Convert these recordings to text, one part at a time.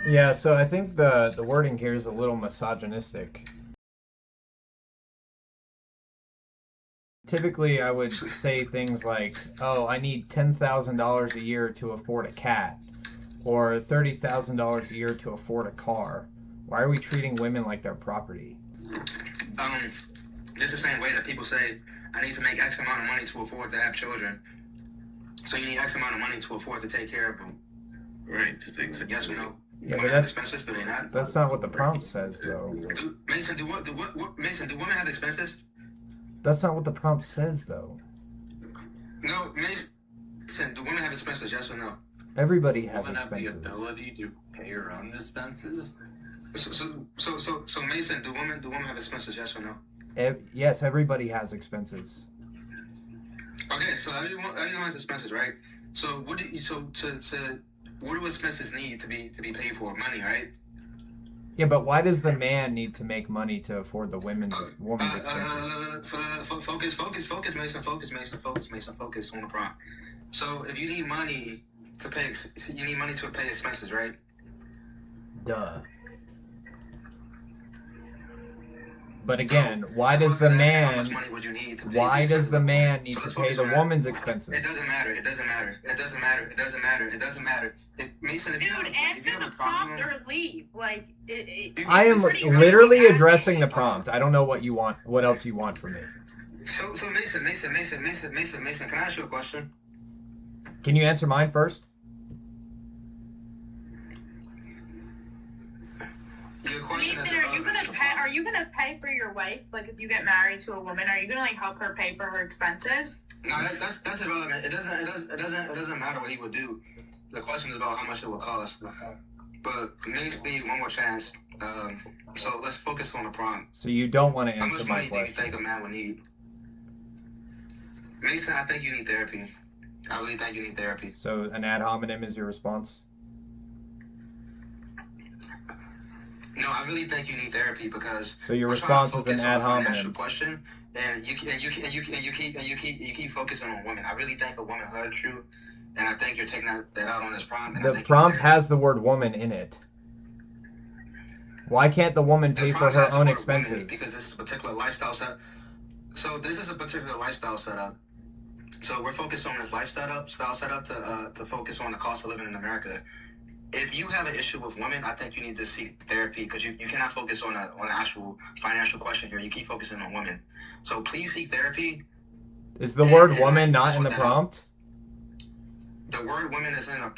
Yeah, so I think the wording here is a little misogynistic. Typically, I would say things like, "Oh, I need $10,000 a year to afford a cat," or $30,000 a year to afford a car. Why are we treating women like they're property? Um, just the same way that people say, I need to make X amount of money to afford to have children. So you need X amount of money to afford to take care of them. Right. Just exactly. Yes or no? Yeah, but Women have expenses, do they not? that's not what the prompt says, though. Mason, Mason, do women have expenses? That's not what the prompt says, though. No, Mason, do women have expenses? Yes or no? Everybody has Women have the expenses. ability to pay your own expenses. So Mason, do women have expenses? Yes or no? Yes, everybody has expenses. Okay, so everyone has expenses, right? So what do expenses need to be paid for? Money, right? Yeah, but why does the man need to make money to afford the woman's expenses? Focus, Mason. Focus on the prompt. So if you need money to pay, you need money to pay expenses, right? Duh. But again, why does the man? Why does the man need to pay the woman's expenses? It doesn't matter. Mason, if you Dude, answer the prompt or leave. Like, I am literally addressing the prompt. I don't know what you want. What else you want from me? So Mason, can I ask you a question? Can you answer mine first? Mason, are you gonna pay for your wife? Like, if you get married to a woman, are you gonna like help her pay for her expenses? No, that's irrelevant. It doesn't matter what he would do. The question is about how much it would cost. But maybe one more chance. So let's focus on the prompt. So you don't want to How answer much my money do you question. think a man would need? Mason, I think you need therapy. I really think you need therapy. So an ad hominem is your response? No, I really think you need therapy because. So your response is an ad hominem. Financial question, and you keep focusing on women. I really think a woman hurt you, and I think you're taking that out on this prompt. And The prompt has the word woman in it. Why can't the woman pay for her own expenses? Because this is a particular lifestyle setup. So this is a particular lifestyle setup. So we're focused on this lifestyle setup to focus on the cost of living in America. If you have an issue with women, I think you need to seek therapy because you cannot focus on an actual financial question here. You keep focusing on women. So please seek therapy. Is the word woman not in the prompt? The word women is in the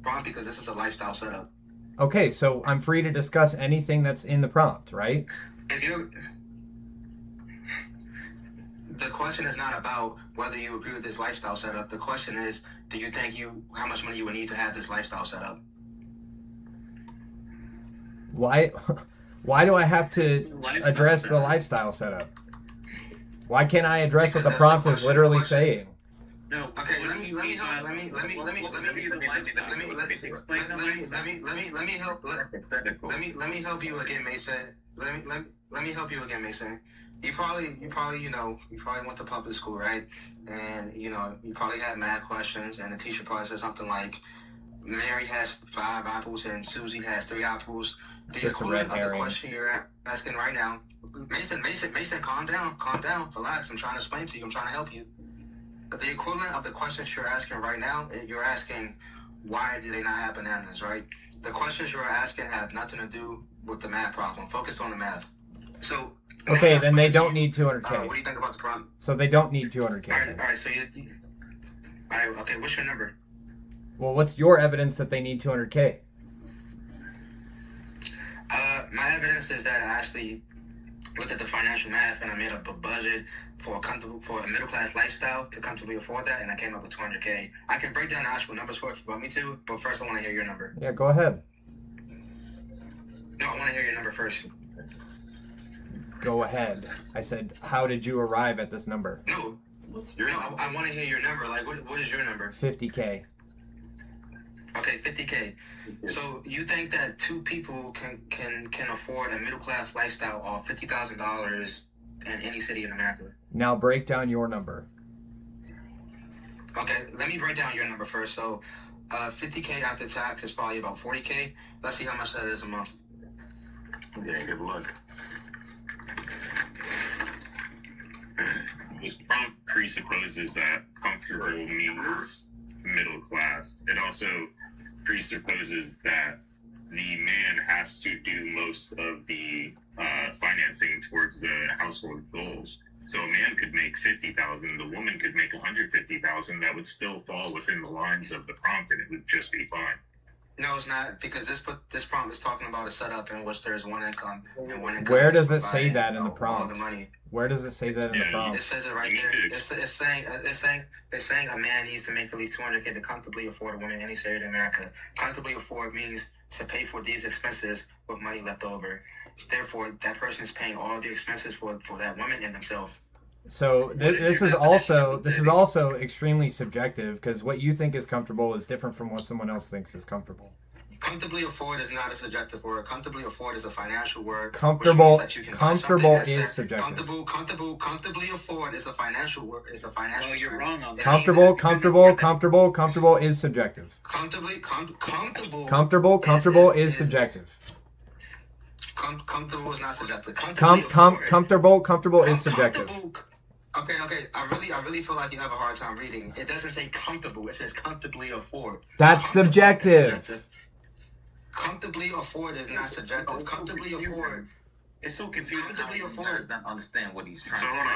prompt because this is a lifestyle setup. Okay, so I'm free to discuss anything that's in the prompt, right? The question is not about whether you agree with this lifestyle setup. The question is, do you think how much money you would need to have this lifestyle setup? Why do I have to address the lifestyle setup? Why can't I address what the prompt is literally saying? No. Okay, let me help you again, Mason. Let me help you again, Mason. You probably went to public school, right? And you probably had math questions, and the teacher probably said something like, Mary has 5 apples and Susie has 3 apples. The equivalent of the question you're asking right now. Mason, calm down, relax. I'm trying to explain to you. I'm trying to help you. The equivalent of the questions you're asking right now, you're asking, why do they not have bananas, right? The questions you're asking have nothing to do with the math problem. Focus on the math. So. Okay, then they don't need 200K. What do you think about the prompt? So they don't need 200K. All right. So okay. What's your number? Well, what's your evidence that they need 200K? My evidence is that I actually looked at the financial math and I made up a budget for a middle class lifestyle to comfortably afford that, and I came up with 200K. I can break down the actual numbers for it if you want me to, but first I want to hear your number. Yeah, go ahead. No, I want to hear your number first. Go ahead. I said, how did you arrive at this number? No, I want to hear your number. Like, what is your number? 50K. Okay, 50K. So you think that 2 people can afford a middle class lifestyle of $50,000 in any city in America? Now break down your number. Okay, let me break down your number first. So $50K after tax is probably about $40K. Let's see how much that is a month. Yeah, good luck. This prompt presupposes that comfortable means middle class. It also presupposes that the man has to do most of the financing towards the household goals. So a man could make 50,000, the woman could make 150,000. That would still fall within the lines of the prompt, and it would just be fine. No, it's not, because this prompt is talking about a setup in which there's one income and one income. Where is does it say providing that in the all prompt? the money. Where does it say that in the Yeah, prompt? It says it right You there. need to It's saying a man needs to make at least $200K to comfortably afford a woman in any city in America. Comfortably afford means to pay for these expenses with money left over. Therefore, that person is paying all the expenses for that woman and themselves. So this is also extremely subjective, because what you think is comfortable is different from what someone else thinks is comfortable. Comfortably afford is not a subjective word. Comfortably afford is a financial word. Comfortable which means that you can buy comfortable something is subjective. Comfortably afford is a financial word. It's a financial Well, you're term. wrong on that. Comfortable is subjective. Comfortable is subjective. Comfortable is not subjective. Comfortable is subjective. Okay. I really feel like you have a hard time reading. It doesn't say comfortable. It says comfortably afford. That's subjective. Comfortably afford is not subjective. Comfortably afford. It's so confusing. Comfortably I afford. don't understand what he's So trying to hold say.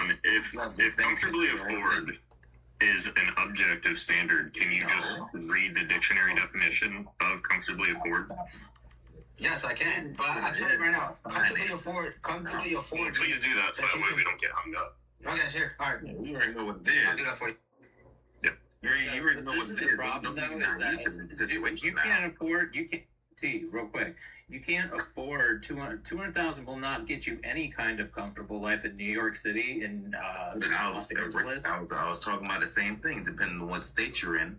on, if comfortably afford is an objective standard, can you just read the dictionary definition of comfortably afford? Yes, I can. But I tell you right now, comfortably afford. Well, please do that so that way we don't get hung up. Okay, here. All right. You already know what it I'll is. do that for you. You already know This what is it the is. problem, though, Don't is be naive to the that situation you now. can't afford, real quick, you can't afford 200,000 will not get you any kind of comfortable life in New York City, in Los Angeles. I was talking about the same thing, depending on what state you're in.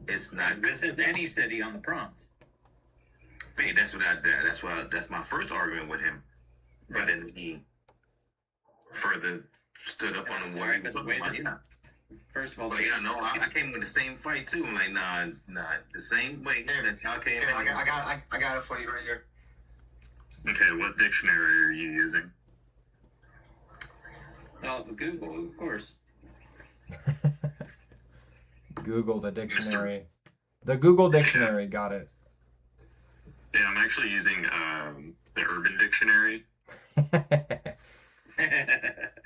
It's not. This is any city on the prompt. Hey, that's my first argument with him. But then he further stood up on So, what he but was the talking way about. this- Yeah. First of all, But yeah, no, I came with the same fight too. I'm like, nah, the same way that y'all came Here, in. I got it for you right here. Okay, what dictionary are you using? oh, Google, of course. Google the dictionary. The Google dictionary, got it. Yeah, I'm actually using the Urban Dictionary.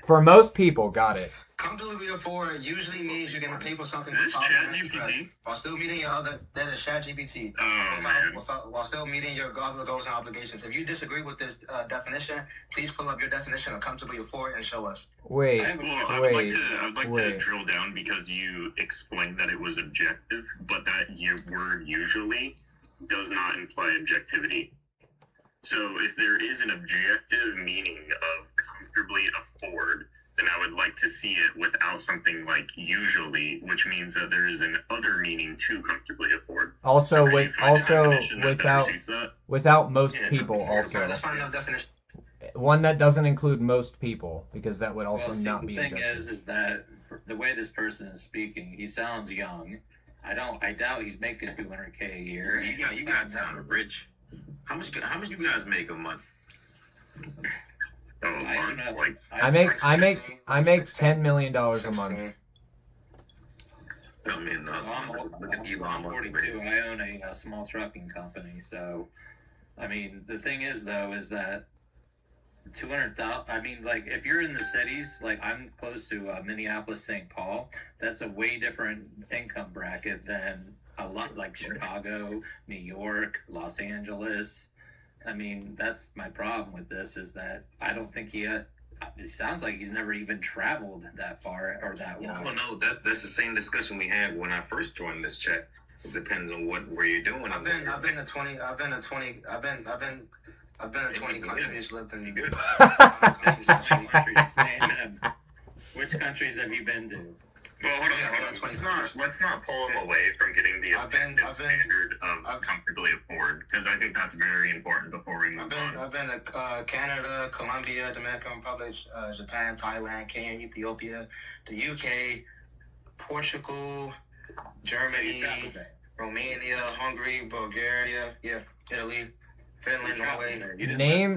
For most people, got it. Comfortably afford usually means you're gonna pay for something Is this without financial stress, ChatGPT? while still meeting your other. That is ChatGPT. Oh, man. While still meeting your other goals and obligations. If you disagree with this definition, please pull up your definition of comfortably afford and show us. Wait, I have a Well, question. I would wait, like to wait. drill down because you explained that it was objective, but that your word usually does not imply objectivity. So if there is an objective meaning of comfortably afford, then I would like to see it without something like usually, which means that there is an other meaning to comfortably afford. Also, Could you find a definition that better suits that? without most Yeah, people, Let's also. find another definition. One that doesn't include most people, because that would also Well, see, not the be thing objective. is that the way this person is speaking, he sounds young. I doubt he's making 200K a year. You got time, Rich. How much you guys make a month? Oh, I don't know. like I make $10 million a month. I mean, look at Elon I'm Musk. 42. I own a small trucking company. So, I mean, the thing is, though, is that 200,000. I mean, like, if you're in the cities, like I'm close to Minneapolis, St. Paul, that's a way different income bracket than a lot like Chicago, New York, Los Angeles. I mean, that's my problem with this is that I don't think it sounds like he's never even traveled that far or that long. Well, no, that's the same discussion we had when I first joined this chat. It depends on where you're doing. I've been to 20 countries, lived in Good. countries actually. Countries, man. Which countries have you been to? Well, hold on. Let's not pull him away from getting the objective standard of comfortably afford, because I think that's very important before we move on. I've been to Canada, Colombia, Dominican Republic, Japan, Thailand, Kenya, Ethiopia, the UK, Portugal, Germany. Romania, Hungary, Bulgaria, yeah, Italy, Finland, Norway.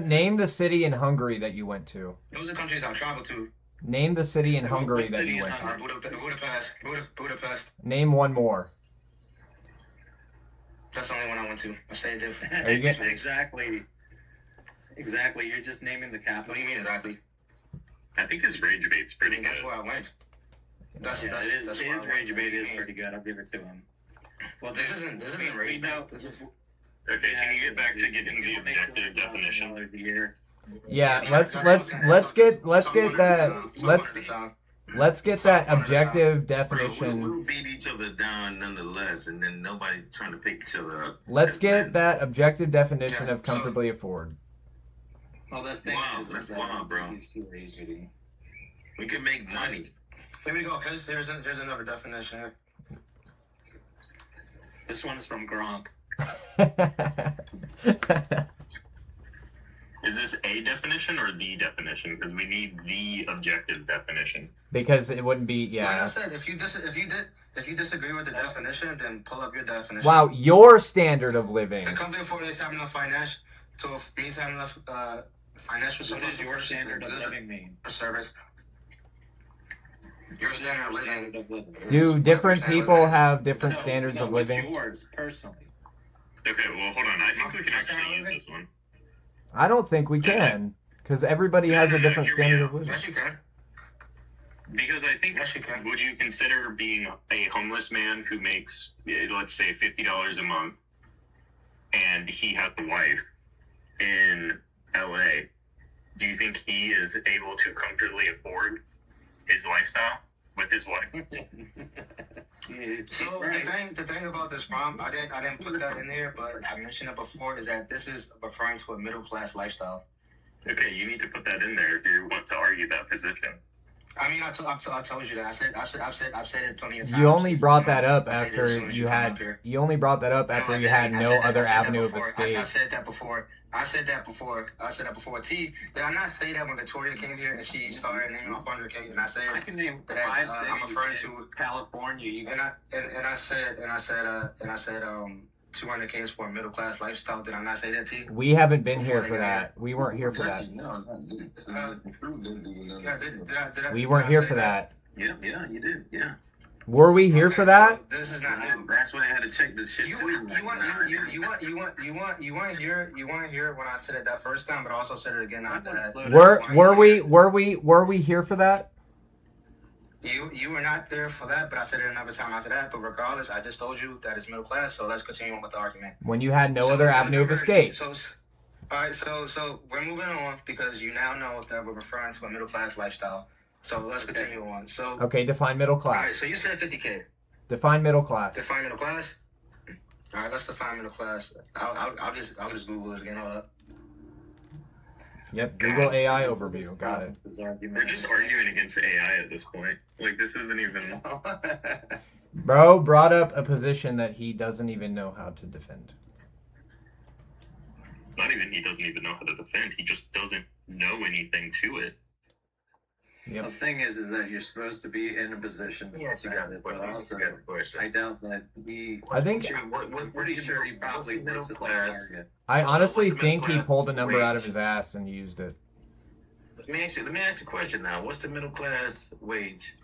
Name the city in Hungary that you went to. Those are countries I've traveled to. Name the city in Hungary What that city you in went to. Budapest. Name one more. That's the only one I went to. I say different. Are you getting Exactly. You're just naming the What capital. do you mean exactly? I think his rage bait's I pretty think that's good. where I went. That's Yeah, that's it is. that's His where I went. rage bait is pretty good. I'll give it to him. Well, This isn't we rage know. bait. This is Okay, can you get back to getting the People make objective definition? $200,000 a year. Yeah, Yeah, let's that's get okay. let's get that objective Bro, definition. we'll beat each other down nonetheless, and then nobody trying to pick each other up. Let's get that objective definition Yeah, of comfortably afford. Well, the thing Wow, is that's that wild, bro. he's too easy. We can make money. Here we go. Here's another definition here. This one's from Gronk. Is this a definition or the definition? Because we need the objective definition. Because it wouldn't be, Like I yeah. said, if you disagree with the definition, then pull up your definition. Wow, your standard of living. The company for is having enough financial financial What surplus does your standard of good living mean? for service. Your standard of living. of living? Do different Standard of people living. have different No, standards no, of what's living? yours personally? Okay, well, hold on. I think we can actually use this one. I don't think we can, because everybody has a different standard of living. Yes, you can. Because I think, Yes, you can. would you consider being a homeless man who makes, let's say, $50 a month, and he has a wife in LA? Do you think he is able to comfortably afford his lifestyle with his wife? So the thing about this problem, I didn't put that in here, but I mentioned it before, is that this is referring to a middle class lifestyle. Okay, you need to put that in there if you want to argue that position. I mean, I told you that. I've said it plenty of times. You only brought that up I said it as after soon as you come up had. here. You only brought that up after I you had didn't. no other avenue of I escape. said that before. I said that before. T, did I not say that when Victoria came here and she started naming off 100K? And I said I can name that, 5 I'm cities referring in to, California. You and I said 200K is for a middle class lifestyle. Did I not say that, T? We haven't been here for that. We weren't here for that. We weren't here for that. Yeah, you did. Yeah. Were we here for that? So this is not new. That's why I had to check this shit You too. weren't here when I said it that first time, but I also said it again after that. Were we here for that? You were not there for that, but I said it another time after that. But regardless, I just told you that it's middle class, so let's continue on with the argument. When you had no So, other avenue of escape. So, all right, so we're moving on because you now know that we're referring to a middle class lifestyle. So let's continue on. So, Okay, define middle all right, class. so you said 50K. Define middle class. Define middle class. All right, let's define middle class. I'll just Google it again. Hold up. Yep, Google AI overview. Got it. We're just arguing against AI at this point. Like, this isn't even... Bro brought up a position that he doesn't even know how to defend. Not even he doesn't even know how to defend. He just doesn't know anything to it. Yep. The thing is that you're supposed to be in a position to Yes, you got defend the it, but question. also You got the question. I doubt that he. I think I'm pretty sure he probably looks at the target. I honestly What's the middle think he class pulled a number out of wage? his ass and used it. Let me ask you a question now. What's the middle class wage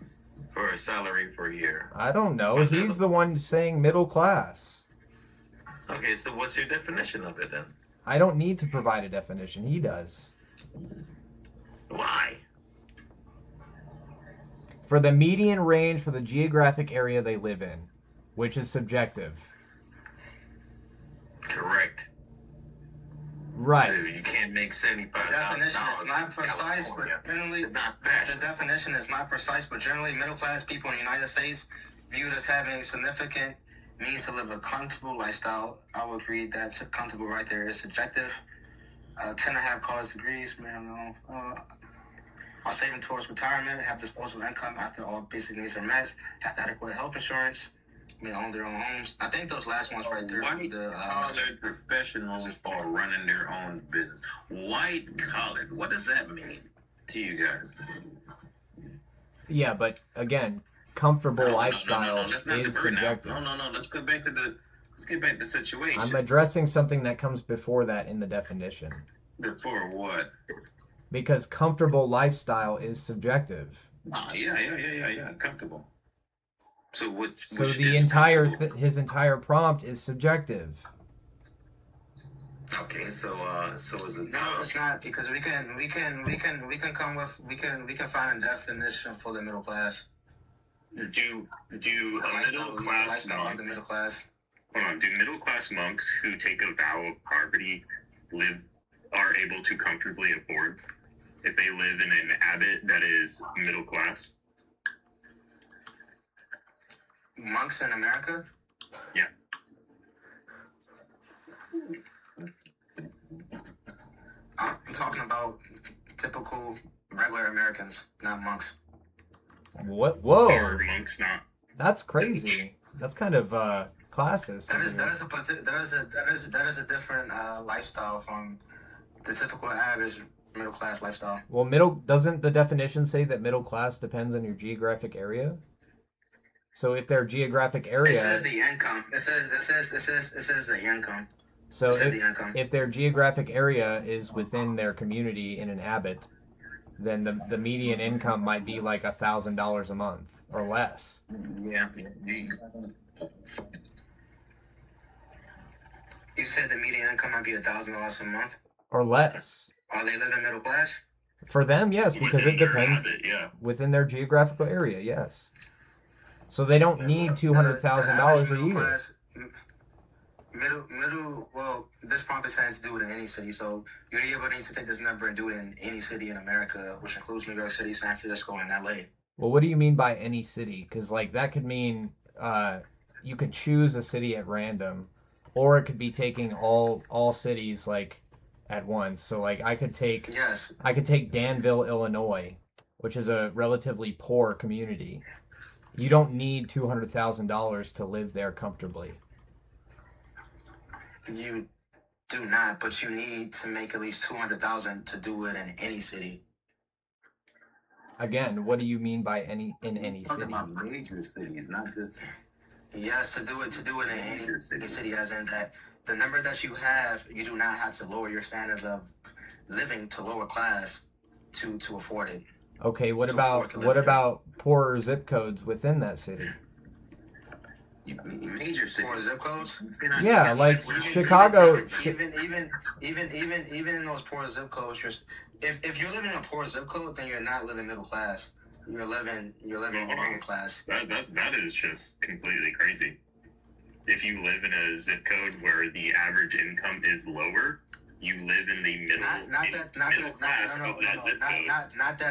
for a salary per year? I don't know. He's the one saying middle class. Okay, so what's your definition of it then? I don't need to provide a definition. He does. Why? For the median range for the geographic area they live in, which is subjective. Correct. Right. So you can't make The $75,000. definition is not precise, but California. generally, It's not the fashion. definition is not precise, but generally, middle class people in the United States viewed as having significant means to live a comfortable lifestyle. I would agree that comfortable right there is subjective. 10.5 college degrees, man. Are saving towards retirement, have disposable income after all basic needs are met, have adequate health insurance, own their own homes. I think those last ones right there. White The, collar professionals are running their own business. White collar. What does that mean to you guys? Yeah, but again, comfortable No, lifestyle let's not is divert now. subjective. No. Let's go back to the let's get back to the situation. I'm addressing something that comes before that in the definition. Before what? Because comfortable lifestyle is subjective. Yeah. Comfortable. So So the entire his entire prompt is subjective. Okay, so is it? No, it's not, because we can find a definition for the middle class. Do a The middle class lifestyle of the monks? middle class. Hold on. Do middle class monks who take a vow of poverty are able to comfortably afford if they live in an abbot that is middle class? Monks in America? Yeah. I'm talking about typical regular Americans, not monks. What? Are Whoa, monks not? that's crazy. That's kind of classist. That is a different lifestyle from the typical average middle class lifestyle. Well, doesn't the definition say that middle class depends on your geographic area? So if their geographic It area, says the income. It says the income. so It says if, the income. if their geographic area is within their community in an abbot, then the median income might be like $1,000 a month or less. Yeah. You said the median income might be $1,000 a month. Or less. Are they living middle class? For them, yes, because it Within their depends abbot, yeah. within their geographical area, yes. So they don't need $200,000 a year. Well, this prompt is saying to do it in any city, so you're able to need to take this number and do it in any city in America, which includes New York City, San Francisco, and LA. Well, what do you mean by any city? Because like that could mean you could choose a city at random, or it could be taking all cities like at once. So like I could take Danville, Illinois, which is a relatively poor community. You don't need $200,000 to live there comfortably. You do not, but you need to make at least $200,000 to do it in any city. Again, what do you mean by any Talking city? about major cities, not just. Yes, to do it in any city, as in that the number that you have, you do not have to lower your standard of living to lower class to afford it. Okay, what To afford about to live there. poorer zip codes within that city? Major cities. Or zip codes? Yeah, like Even- Chicago. Even in those poor zip codes, if you're living in a poor zip code, then you're not living middle class. You're living lower class. That is just completely crazy. If you live in a zip code where the average income is lower, you live in the middle class of that zip code. Not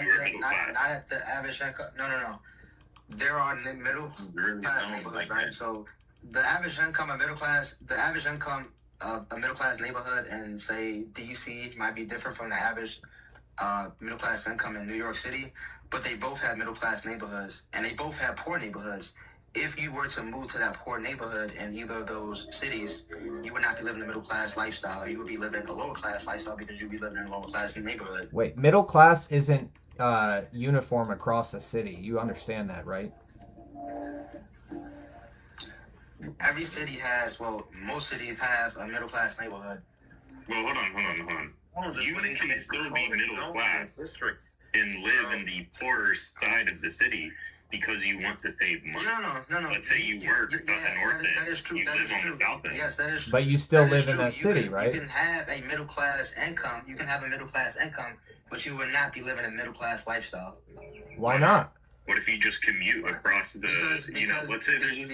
at the average income. No. There are middle class neighborhoods, right? So the average income of middle class neighborhood in say DC might be different from the average middle class income in New York City, but they both have middle class neighborhoods and they both have poor neighborhoods. If you were to move to that poor neighborhood in either of those cities, you would not be living a middle class lifestyle. You would be living a lower class lifestyle because you'd be living in a lower class neighborhood. Wait, middle class isn't uniform across a city. You understand that, right? Every city most cities have a middle class neighborhood. Well, hold on. You can still be middle class districts. and live in the poorer side of the city because you want to save money. No. Let's say you work on the north end. That is true. You That live is on true. the south end. Yes, that is true. But you still That is live in true. that city, right? You can have a middle class income. You can have a middle class income, but you would not be living a middle class lifestyle. Why not? What if you just commute across the, let's say there's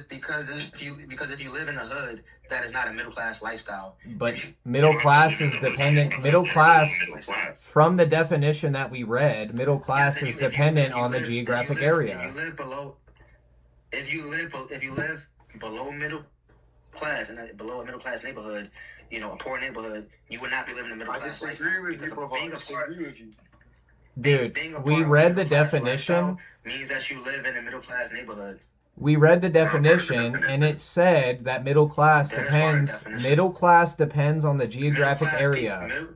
because if you live in a hood, that is not a middle class lifestyle. But middle class is dependent. Middle class, middle class. from the definition that we read, middle class is dependent on the geographic area. If you live below middle class and below a middle class neighborhood, a poor neighborhood, you would not be living a middle class lifestyle. I disagree with you. Dude, Being a we part of read a the middle class definition. lifestyle means that you live in a middle class neighborhood. We read the definition, and it said that middle class That is part of the depends. definition. Middle class depends on the geographic Middle class area.